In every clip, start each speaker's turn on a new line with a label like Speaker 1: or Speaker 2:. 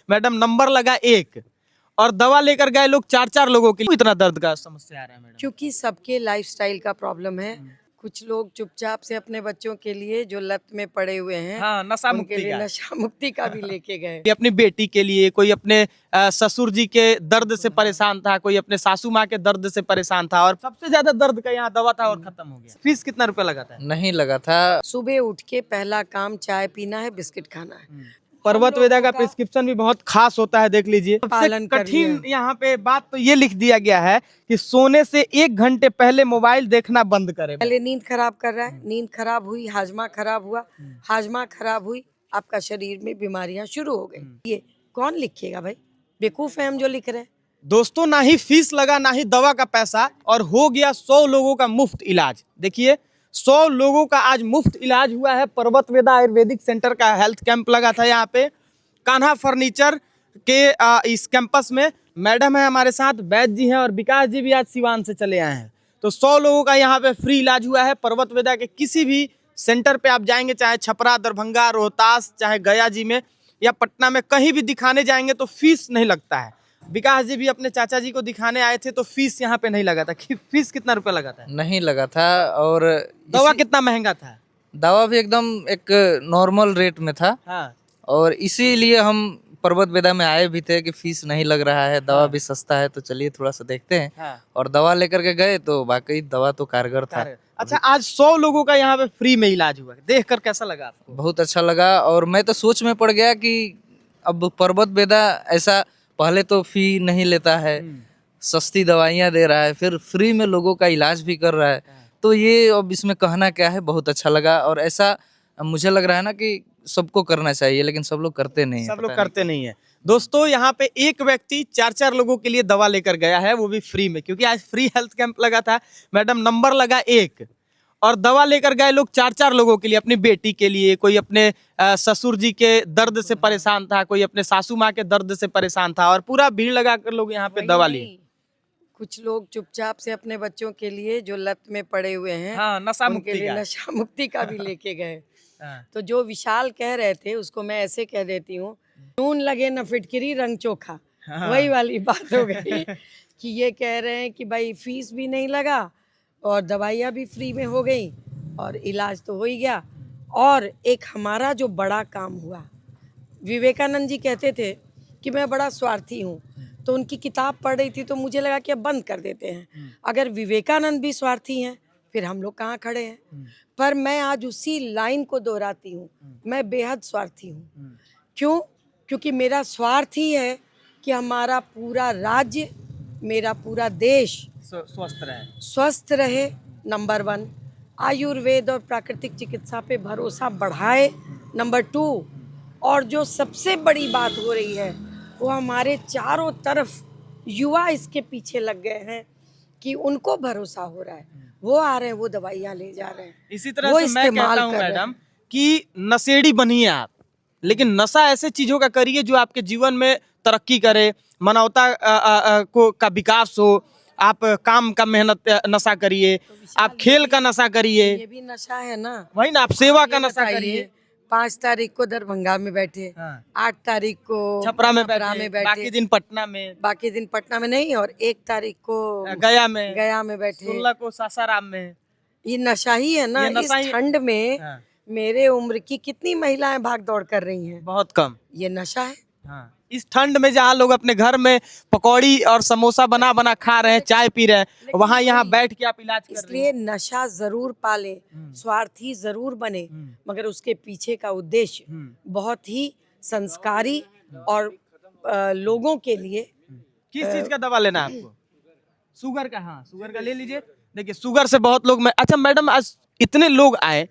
Speaker 1: Madam number लगा 1 और दवा लेकर गए लोग 4-4 लोगों के लिए। इतना दर्द का समस्या आ रहा है मैडम?
Speaker 2: क्योंकि सबके लाइफस्टाइल का प्रॉब्लम है। कुछ लोग चुपचाप से अपने बच्चों के लिए जो लत में पड़े हुए हैं,
Speaker 1: हाँ, नशा
Speaker 2: उनके
Speaker 1: मुक्ति
Speaker 2: लिए
Speaker 1: का।
Speaker 2: नशा मुक्ति का भी लेके गए।
Speaker 1: कोई अपनी बेटी के लिए, कोई अपने ससुर जी के दर्द से परेशान था, कोई अपने सासू माँ के दर्द से परेशान था, और सबसे ज्यादा दर्द का यहाँ दवा था और खत्म हो गया। फीस कितना रुपया लगा था?
Speaker 3: नहीं लगा था।
Speaker 2: सुबह उठ के पहला काम चाय पीना है, बिस्किट खाना है।
Speaker 1: पर्वत वेदा का प्रिस्क्रिप्शन भी बहुत खास होता है, देख लीजिए। सबसे
Speaker 2: पालन करिए।
Speaker 1: कठिन यहाँ पे बात तो ये लिख दिया गया है कि सोने से 1 घंटे पहले मोबाइल देखना बंद करें।
Speaker 2: पहले नींद खराब कर रहा है, नींद खराब हुई, हाजमा खराब हुआ, हाजमा खराब हुई, आपका शरीर में बीमारियां शुरू हो गई। ये कौन लिखेगा भाई? बेवकूफ है हम जो लिख रहे हैं।
Speaker 1: दोस्तों, ना ही फीस लगा ना ही दवा का पैसा, और हो गया 100 लोगों का मुफ्त इलाज। देखिए 100 लोगों का आज मुफ्त इलाज हुआ है। पर्वत वेदा आयुर्वेदिक सेंटर का हेल्थ कैंप लगा था यहाँ पे कान्हा फर्नीचर के इस कैंपस में। मैडम है हमारे साथ, वैद्य जी हैं, और विकास जी भी आज सिवान से चले आए हैं। तो 100 लोगों का यहाँ पे फ्री इलाज हुआ है। पर्वत वेदा के किसी भी सेंटर पे आप जाएंगे, चाहे छपरा, दरभंगा, रोहतास, चाहे गया जी में या पटना में, कहीं भी दिखाने जाएंगे तो फीस नहीं लगता है। विकास जी भी अपने चाचा जी को दिखाने आए थे तो फीस यहाँ पे नहीं लगा था। फीस कितना रुपया लगा था?
Speaker 3: नहीं लगा था। और
Speaker 1: दवा कितना महंगा था?
Speaker 3: दवा भी एकदम एक नॉर्मल रेट में था।
Speaker 1: हाँ।
Speaker 3: और इसीलिए हम पर्वत वेदा में आए भी थे कि फीस नहीं लग रहा है, दवा भी सस्ता है, तो चलिए थोड़ा सा देखते हैं।
Speaker 1: हाँ।
Speaker 3: और दवा लेकर के गए तो वाकई दवा तो कारगर था।
Speaker 1: अच्छा, आज 100 लोगों का यहाँ पे फ्री में इलाज हुआ, देखकर कैसा लगा आपको?
Speaker 3: बहुत अच्छा लगा। और मैं तो सोच में पड़ गया कि अब पर्वत वेदा ऐसा पहले तो फी नहीं लेता है, सस्ती दवाइयाँ दे रहा है, फिर फ्री में लोगों का इलाज भी कर रहा है, तो ये अब इसमें कहना क्या है, बहुत अच्छा लगा। और ऐसा मुझे लग रहा है ना कि सबको करना चाहिए, लेकिन सब लोग करते नहीं है।
Speaker 1: सब लोग करते नहीं है। दोस्तों, यहाँ पे एक व्यक्ति 4-4 लोगों के लिए दवा लेकर गया है, वो भी फ्री में, क्योंकि आज फ्री हेल्थ कैंप लगा था। मैडम नंबर लगा 1 और दवा लेकर गए लोग 4-4 लोगों के लिए, अपनी बेटी के लिए, कोई अपने ससुर जी के दर्द से परेशान था, कोई अपने सासू माँ के दर्द से परेशान था, और पूरा भीड़ लगाकर लोग यहाँ पे दवा लिए।
Speaker 2: कुछ लोग चुपचाप से अपने बच्चों के लिए जो लत में पड़े हुए हैं,
Speaker 1: हाँ, नशा
Speaker 2: उनके
Speaker 1: मुक्ति
Speaker 2: लिए
Speaker 1: का।
Speaker 2: नशा मुक्ति का भी लेके गए।
Speaker 1: हाँ।
Speaker 2: तो जो विशाल कह रहे थे उसको मैं ऐसे कह देती हूँ, नून लगे न फिटकिरी रंग चोखा।
Speaker 1: हाँ।
Speaker 2: वही वाली बात हो गई कि ये कह रहे हैं कि भाई फीस भी नहीं लगा और दवाइयाँ भी फ्री में हो गई और इलाज तो हो ही गया। और एक हमारा जो बड़ा काम हुआ, विवेकानंद जी कहते थे कि मैं बड़ा स्वार्थी हूँ, तो उनकी किताब पढ़ रही थी तो मुझे लगा कि अब बंद कर देते हैं। अगर विवेकानंद भी स्वार्थी हैं, फिर हम लोग कहाँ खड़े हैं? पर मैं आज उसी लाइन को दोहराती हूँ, मैं बेहद स्वार्थी हूँ। क्यों? क्योंकि मेरा स्वार्थ ही है कि हमारा पूरा राज्य, मेरा पूरा देश स्वस्थ रहे। नंबर 1, आयुर्वेद और प्राकृतिक चिकित्सा पे भरोसा बढ़ाए। नंबर 2, और जो सबसे बड़ी बात हो रही है वो हमारे चारों तरफ युवा इसके पीछे लग गए हैं कि उनको भरोसा हो रहा है, वो आ रहे हैं, वो दवाइयाँ ले जा रहे हैं।
Speaker 1: इसी तरह से मैं कहता हूँ मैडम कि नशेड़ी बनिए आप, लेकिन नशा ऐसे चीजों का करिए जो आपके जीवन में तरक्की करे, मानवता का विकास हो। आप काम का मेहनत नशा करिए, आप खेल का नशा करिए,
Speaker 2: ये भी नशा है ना।
Speaker 1: वही ना, आप सेवा का नशा करिए।
Speaker 2: 5 तारीख को दरभंगा में बैठे,
Speaker 1: हाँ।
Speaker 2: 8 तारीख को
Speaker 1: छपरा में बैठे, बाकी दिन पटना में,
Speaker 2: बाकी दिन पटना में नहीं, और 1 तारीख को
Speaker 1: गया में
Speaker 2: बैठे,
Speaker 1: 16 को सासाराम में।
Speaker 2: ये नशा ही है ना। इस ठंड में
Speaker 1: हाँ।
Speaker 2: मेरे उम्र की कितनी महिलाएं भाग दौड़ कर रही हैं?
Speaker 1: बहुत कम।
Speaker 2: ये नशा है।
Speaker 1: हाँ। इस ठंड में जहाँ लोग अपने घर में पकौड़ी और समोसा बना बना खा रहे हैं, चाय पी रहे हैं, वहाँ यहाँ बैठ के आप इलाज कर रहे हैं।
Speaker 2: इसलिए नशा जरूर पाले, स्वार्थी जरूर बने, मगर उसके पीछे का उद्देश्य बहुत ही संस्कारी और लोगों के लिए।
Speaker 1: किस चीज का दवा लेना है आपको? शुगर का? हाँ, शुगर का ले लीजिए। देखिए शुगर से बहुत लोग अच्छा मैडम, आज इतने लोग आए,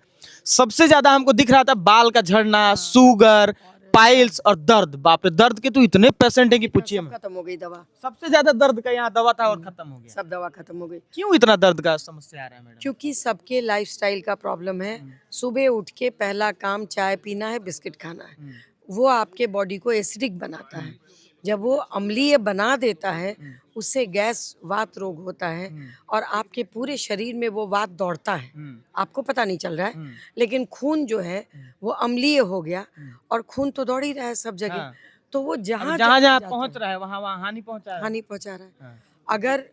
Speaker 1: सबसे ज्यादा हमको दिख रहा था बाल का झड़ना, शुगर, पाइल्स और दर्द। बाप रे, दर्द के तो इतने पेशेंट हैं कि पूछिए मत।
Speaker 2: खत्म हो गई दवा।
Speaker 1: सबसे ज्यादा दर्द का यहाँ दवा था और खत्म हो गया।
Speaker 2: सब दवा खत्म हो गई।
Speaker 1: क्यों इतना दर्द का समस्या आ रहा है मैडम?
Speaker 2: क्योंकि सबके लाइफस्टाइल का प्रॉब्लम है। सुबह उठ के पहला काम चाय पीना है, बिस्किट खाना है। वो आपके बॉडी को एसिडिक बनाता है। जब वो अम्लीय बना देता है, उससे गैस वात रोग होता है और आपके पूरे शरीर में वो वात दौड़ता है। आपको पता नहीं चल रहा है, लेकिन खून जो है वो अम्लीय हो गया और खून तो दौड़ ही रहा है सब जगह। तो वो जहाँ
Speaker 1: जहाँ जहाँ
Speaker 2: जाते
Speaker 1: पहुंच
Speaker 2: हैं,
Speaker 1: रहा है वहाँ वहाँ हानि पहुंचा है।
Speaker 2: हानि पहुंचा रहा है।
Speaker 1: हाँ।
Speaker 2: अगर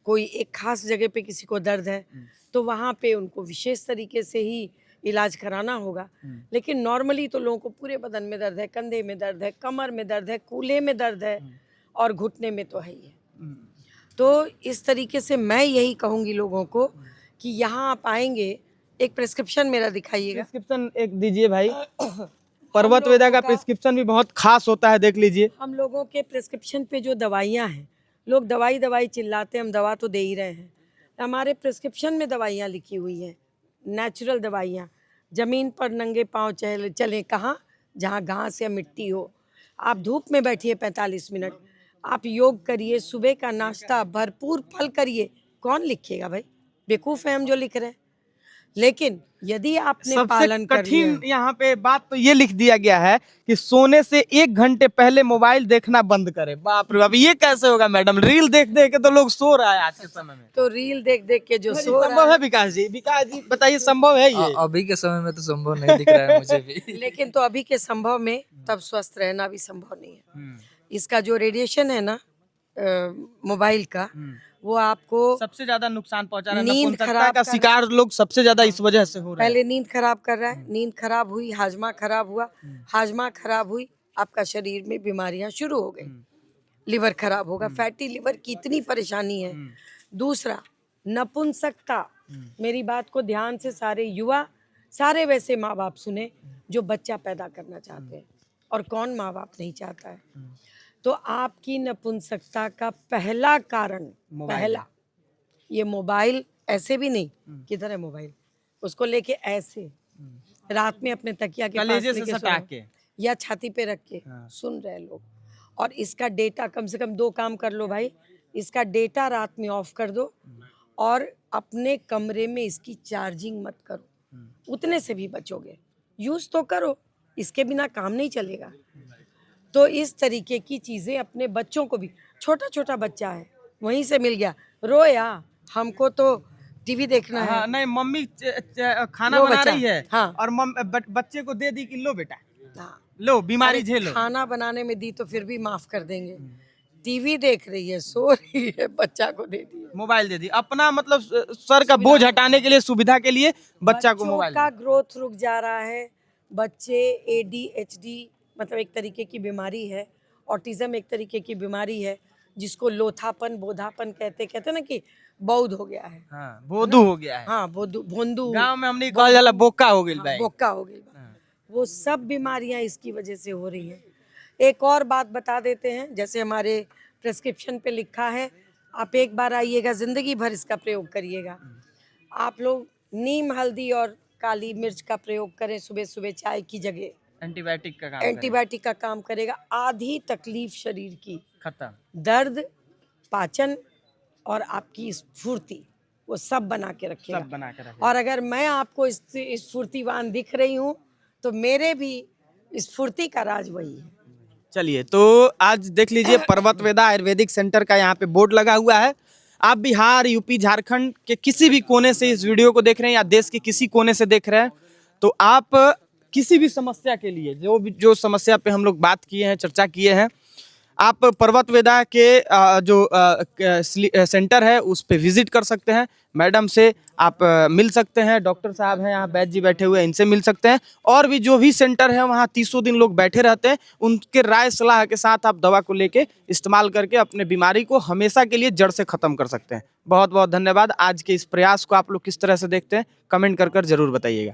Speaker 2: कोई एक खास जगह पे किसी को दर्द है तो वहाँ पे उनको विशेष तरीके से ही इलाज कराना होगा। लेकिन नॉर्मली तो लोगों को पूरे बदन में दर्द है, कंधे में दर्द है, कमर में दर्द है, कूल्हे में दर्द है और घुटने में तो है ही है। तो इस तरीके से मैं यही कहूँगी लोगों को कि यहाँ आप आएंगे, एक प्रिस्क्रिप्शन मेरा दिखाइएगा।
Speaker 1: प्रिस्क्रिप्शन एक दीजिए भाई। पर्वत वेदा का प्रिस्क्रिप्शन भी बहुत खास होता है, देख लीजिए।
Speaker 2: हम लोगों के प्रिस्क्रिप्शन पे जो दवाइयाँ हैं, लोग दवाई दवाई चिल्लाते हैं, हम दवा तो दे ही रहे हैं। हमारे प्रिस्क्रिप्शन में दवाइयाँ लिखी हुई हैं, नेचुरल दवाइयाँ। ज़मीन पर नंगे पाँव चलें कहाँ, जहाँ घास या मिट्टी हो। आप धूप में बैठिए 45 मिनट, आप योग करिए, सुबह का नाश्ता भरपूर फल करिए। कौन लिखेगा भाई, बेवकूफ़ है हम जो लिख रहे हैं। लेकिन यदि आपने
Speaker 1: सबसे
Speaker 2: पालन कर लिया,
Speaker 1: कठिन यहाँ पे बात तो ये लिख दिया गया है कि सोने से 1 घंटे पहले मोबाइल देखना बंद करें। बाप रे बाप, ये कैसे होगा मैडम? रील देख देख के तो लोग सो रहा है आज के समय में।
Speaker 2: तो रील देख देख के जो सो
Speaker 1: संभव
Speaker 2: रहा
Speaker 1: है विकास जी? विकास जी बताइए, संभव है ये?
Speaker 3: अभी के समय में तो संभव नहीं दिख रहा है मुझे भी।
Speaker 2: है, लेकिन तो अभी के संभव में तब स्वस्थ रहना भी संभव नहीं है। इसका जो रेडिएशन है ना मोबाइल का, वो आपको
Speaker 1: सबसे ज्यादा नुकसान पहुंचा रहा है।
Speaker 2: नींद
Speaker 1: नपुंसकता
Speaker 2: खराब
Speaker 1: का
Speaker 2: कर
Speaker 1: शिकार लोग सबसे ज्यादा इस वजह से हो रहे हैं।
Speaker 2: पहले नींद खराब कर रहा है, नींद खराब हुई, हाजमा खराब हुआ, हाजमा खराब हुई, आपका शरीर में बीमारियां शुरू हो गई, लिवर खराब होगा, फैटी लिवर की इतनी परेशानी है। दूसरा, नपुंसकता। मेरी बात को ध्यान से सारे युवा, सारे वैसे माँ बाप सुने जो बच्चा पैदा करना चाहते हैं, और कौन माँ बाप नहीं चाहता है। तो आपकी नपुंसकता का पहला कारण, पहला, ये मोबाइल ऐसे भी नहीं, किधर है मोबाइल, उसको लेके ऐसे रात में अपने तकिया के पास
Speaker 1: कलेजे से
Speaker 2: लेके
Speaker 1: सटा
Speaker 2: सो
Speaker 1: के।
Speaker 2: या छाती पे रख के सुन रहे लोग। और इसका डेटा कम से कम 2 काम कर लो भाई, इसका डेटा रात में ऑफ कर दो और अपने कमरे में इसकी चार्जिंग मत करो, उतने से भी बचोगे। यूज तो करो, इसके बिना काम नहीं चलेगा। तो इस तरीके की चीजें अपने बच्चों को भी, छोटा छोटा बच्चा है वहीं से मिल गया, रोया, हमको तो टीवी देखना है।
Speaker 1: हाँ, नहीं मम्मी खाना
Speaker 2: लो
Speaker 1: बना
Speaker 2: बच्चा,
Speaker 1: रही है,
Speaker 2: हाँ।
Speaker 1: और बच्चे को दे दी कि लो बेटा,
Speaker 2: हाँ,
Speaker 1: लो बीमारी
Speaker 2: अरे
Speaker 1: झेलो।
Speaker 2: खाना बनाने में दी तो फिर भी माफ कर देंगे, टीवी देख रही है, सो रही है, बच्चा को दे दी,
Speaker 1: मोबाइल दे दी, अपना मतलब सर का बोझ हटाने के लिए, सुविधा के लिए बच्चा को मोबाइल
Speaker 2: का ग्रोथ रुक जा रहा है। बच्चे ADHD मतलब एक तरीके की बीमारी है, ऑटिज्म एक तरीके की बीमारी है, जिसको लोथापन बोधापन कहते ना कि बौद्ध हो गया है।
Speaker 1: हाँ, बोधू हो गया है।
Speaker 2: हाँ, भोंदू,
Speaker 1: गांव में हमने कहा जाला बोका हो गई
Speaker 2: हाँ, बोका हो गई। वो सब बीमारियां इसकी वजह से हो रही हैं। एक और बात बता देते हैं, जैसे हमारे प्रेस्क्रिप्शन पे लिखा है, आप एक बार आइएगा, जिंदगी भर इसका प्रयोग करिएगा। आप लोग नीम, हल्दी और काली मिर्च का प्रयोग करें सुबह सुबह चाय की जगह,
Speaker 1: एंटीबायोटिक का काम
Speaker 2: एंटीबायोटिक का काम करेगा। आधी तकलीफ शरीर की,
Speaker 1: खत्म,
Speaker 2: दर्द, पाचन और आपकी स्फूर्ति, वो सब बना के रखेगा।
Speaker 1: सब बना के रखेगा।
Speaker 2: और अगर मैं आपको स्फूर्तिवान दिख रही हूँ तो मेरे भी स्फूर्ति का राज वही है।
Speaker 1: चलिए, तो आज देख लीजिए, पर्वत वेदा आयुर्वेदिक सेंटर का यहाँ पे बोर्ड लगा हुआ है। आप बिहार, यूपी, झारखंड के किसी भी कोने से इस वीडियो को देख रहे हैं या देश के किसी कोने से देख रहे हैं, तो आप किसी भी समस्या के लिए, जो समस्या पे हम लोग बात किए हैं, चर्चा किए हैं, आप पर्वत वेदा के जो सेंटर है उस पे विजिट कर सकते हैं। मैडम से आप मिल सकते हैं, डॉक्टर साहब हैं यहाँ वैद्य जी बैठे हुए हैं, इनसे मिल सकते हैं। और भी जो भी सेंटर है वहाँ 300 दिन लोग बैठे रहते हैं, उनके राय सलाह के साथ आप दवा को लेके इस्तेमाल करके अपने बीमारी को हमेशा के लिए जड़ से ख़त्म कर सकते हैं। बहुत बहुत धन्यवाद। आज के इस प्रयास को आप लोग किस तरह से देखते हैं, कमेंट कर जरूर बताइएगा।